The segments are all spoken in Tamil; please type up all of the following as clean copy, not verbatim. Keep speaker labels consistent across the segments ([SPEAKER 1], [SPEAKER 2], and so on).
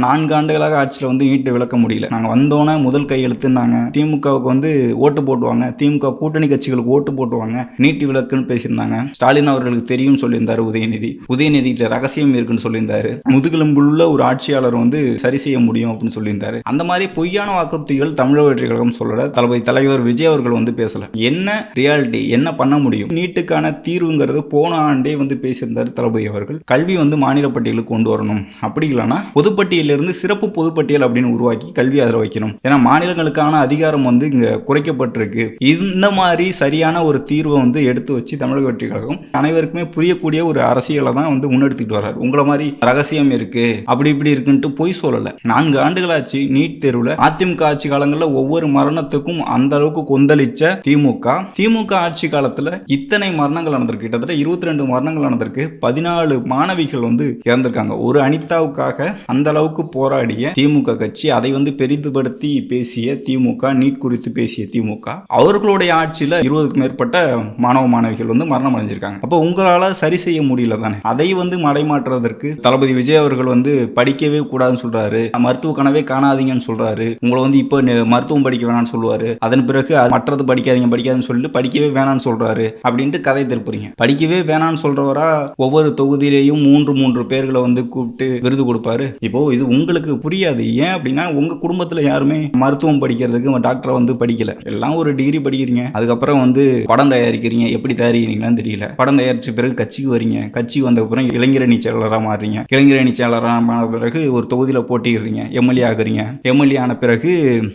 [SPEAKER 1] 4 ஆண்டுகளாக ஆட்சியில் வந்து நீட்டை விளக்க முடியல. நாங்கள் வந்தோன்னே முதல் கையெழுத்துன்னாங்க. திமுகவுக்கு வந்து ஓட்டு போட்டுவாங்க, திமுக கூட்டணி கட்சிகளுக்கு ஓட்டு போட்டுவாங்க, நீட்டு விளக்குன்னு பேசியிருந்தாங்க. ஸ்டாலின் அவர்களுக்கு தெரியும் சொல்லியிருந்தாரு உதயநிதிட்ட ரகசியம் இருக்குன்னு சொல்லியிருந்தாரு. முதுகெலும்புள்ள ஒரு ஆட்சியாளர் வந்து சரி செய்ய முடியும் அப்படின்னு சொல்லியிருந்தாரு. அந்த மாதிரி பொய்யான வாக்குறுதிகள் தமிழக வெற்றி கழகம் சொல்லல. தளபதி தலைவர் விஜய் அவர்கள் வந்து பேசல. என்ன ரியாலிட்டி, என்ன பண்ண முடியும், நீட்டுக்கான தீர்வுங்கிறது போன ஆண்டே வந்து பேசியிருந்தார் தளபதி அவர்கள். கல்வி வந்து மாநில பட்டியலுக்கு கொண்டு வரணும், அப்படி இல்லைன்னா பொதுப்பட்டியல் இருந்து சிறப்பு பொதுப்பட்டியல் அப்படின்னு உருவாக்கி கல்வி அதில் வைக்கணும். ஏன்னா மாநிலங்களுக்கான அதிகாரம் வந்து இங்க குறைக்கப்பட்டிருக்கு. இந்த மாதிரி சரியான ஒரு தீர்வை வந்து எடுத்து வச்சு தமிழக வெற்றி கழகம் அனைவருக்குமே புரியக்கூடிய ஒரு அரசியலை தான் வந்து முன்னெடுத்துட்டு வர்றாரு. உங்களை மாதிரி ரகசியம் இருக்கு அப்படி இப்படி இருக்குன்ட்டு பொய் சொல்லல. 4 ஆண்டுகளாச்சு நீட் தேர்வுல அதிமுக ஆட்சி காலங்களில் ஒவ்வொரு மரணத்துக்கும் அந்த அளவுக்கு கொந்தளிச்ச திமுக ஆட்சி காலத்துல இத்தனை மரணங்கள் நடந்திருக்கு. கிட்டத்தட்ட 22 மரணங்கள் நடந்திருக்கு. 14 மாணவிகள் வந்து இறந்திருக்காங்க. ஒரு அனிதாவுக்காக அந்த அளவுக்கு போராடிய திமுக கட்சி, அதை வந்து பெரிதுபடுத்தி பேசிய திமுக, நீட் குறித்து பேசிய திமுக, அவர்களுடைய ஆட்சியில் 20க்கும் மேற்பட்ட மாணவ மாணவிகள் வந்து மரணம் அடைஞ்சிருக்காங்க. அப்போ உங்களால சரி செய்ய முடியல தானே. அதை வந்து மடைமாற்றுவதற்கு தளபதி விஜய் அவர்கள் வந்து படிக்கவே கூடாதுன்னு சொல்றாரு, மருத்துவ கனவே காணாதீங்கன்னு சொல்றாரு, உங்களை வந்து இப்போ மருத்துவம் படிக்க வேணாம்னு சொல்லுவாரு, அதன் பிறகு மற்றது படிக்காதுன்னு சொல்லிட்டு படிக்கவே வேணாம்னு சொல்றாரு அப்படின்ட்டு கதை திருப்புறீங்க. படிக்கவே வேணாம்னு சொல்றவரா ஒவ்வொரு தொகுதியிலையும் 3 பேர்களை வந்து கூப்பிட்டு விருது கொடுப்பாரு. இப்போ இது உங்களுக்கு புரியாது. ஏன் அப்படின்னா உங்க குடும்பத்துல யாருமே மருத்துவம் படிக்கிறதுக்கு டாக்டரை வந்து படிக்கல. எல்லாம் ஒரு டிகிரி படிக்கிறீங்க, அதுக்கப்புறம் வந்து படம் தயாரிக்கிறீங்க. எப்படி தயாரிக்கிறீங்கன்னு தெரியல. படம் தயாரிச்ச பிறகு கட்சிக்கு வரீங்க, கட்சி வந்த அப்புறம் இளைஞரணி செயலாளராக மாறுறீங்க. இளைஞரணி செயலாளரான பிறகு ஒரு தொகுதியில போட்டிடுறீங்க, எம்எல்ஏ ஆகுறீங்க. எம்எல்ஏ ஆன பிறகு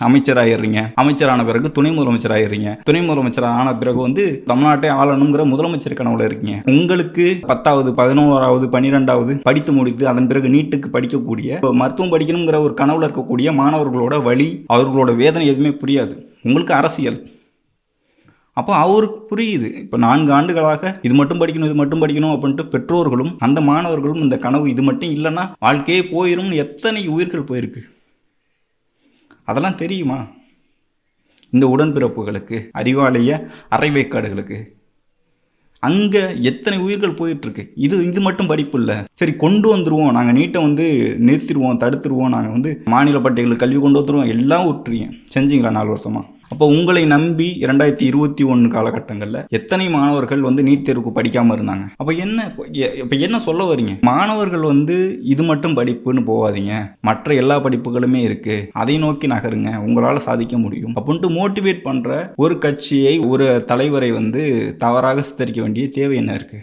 [SPEAKER 1] அமைச்சராயிடுறீங்க. அமைச்சரான பிறகு துணை முதலமைச்சர் ஆயிடுறீங்க. துணை முதலமைச்சர் ஆன பிறகு வந்து தமிழ்நாட்டை ஆளணுங்கிற முதலமைச்சர் கனவுல இருக்கீங்க. உங்களுக்கு 10வது 11வது 12வது படித்து முடித்து அதன் பிறகு நீட்டுக்கு படிக்கக்கூடிய மருத்துவம் படிக்கணுங்கிற ஒரு கனவுல இருக்கக்கூடிய மாணவர்களோட வழி, அவர்களோட வேதனை எதுவுமே புரியாது. உங்களுக்கு அரசியல். அப்போ அவருக்கு புரியுது. இப்போ 4 ஆண்டுகளாக இது மட்டும் படிக்கணும் அப்படின்ட்டு பெற்றோர்களும் அந்த மாணவர்களும் இந்த கனவு இது மட்டும் இல்லைன்னா வாழ்க்கையே போயிடும். எத்தனை உயிர்கள் போயிருக்கு அதெல்லாம் தெரியுமா இந்த உடன்பிறப்புகளுக்கு, அறிவாலய அரைவேக்காடுகளுக்கு? அங்கே எத்தனை உயிர்கள் போயிட்டுருக்கு. இது மட்டும் படிப்பு இல்லை. சரி, கொண்டு வந்துடுவோம், நாங்கள் நீட்டை வந்து நிறுத்திடுவோம், தடுத்துருவோம், நாங்கள் வந்து மாநில பட்டியலுக்கு கல்வி கொண்டு வந்துடுவோம், எல்லாம் விட்டுறீங்க. செஞ்சீங்களா 4 வருஷமா? அப்போ உங்களை நம்பி 2021 காலகட்டங்களில் எத்தனை மாணவர்கள் வந்து நீட் தேர்வுக்கு படிக்காமல் இருந்தாங்க? அப்போ என்ன சொல்ல வரீங்க? மாணவர்கள் வந்து இது மட்டும் படிப்புன்னு போகாதீங்க, மற்ற எல்லா படிப்புகளுமே இருக்கு, அதை நோக்கி நகருங்க, உங்களால் சாதிக்க முடியும் அப்படின்ட்டு மோட்டிவேட் பண்ணுற ஒரு கட்சியை, ஒரு தலைவரை வந்து தவறாக சித்தரிக்க வேண்டிய தேவை என்ன இருக்கு?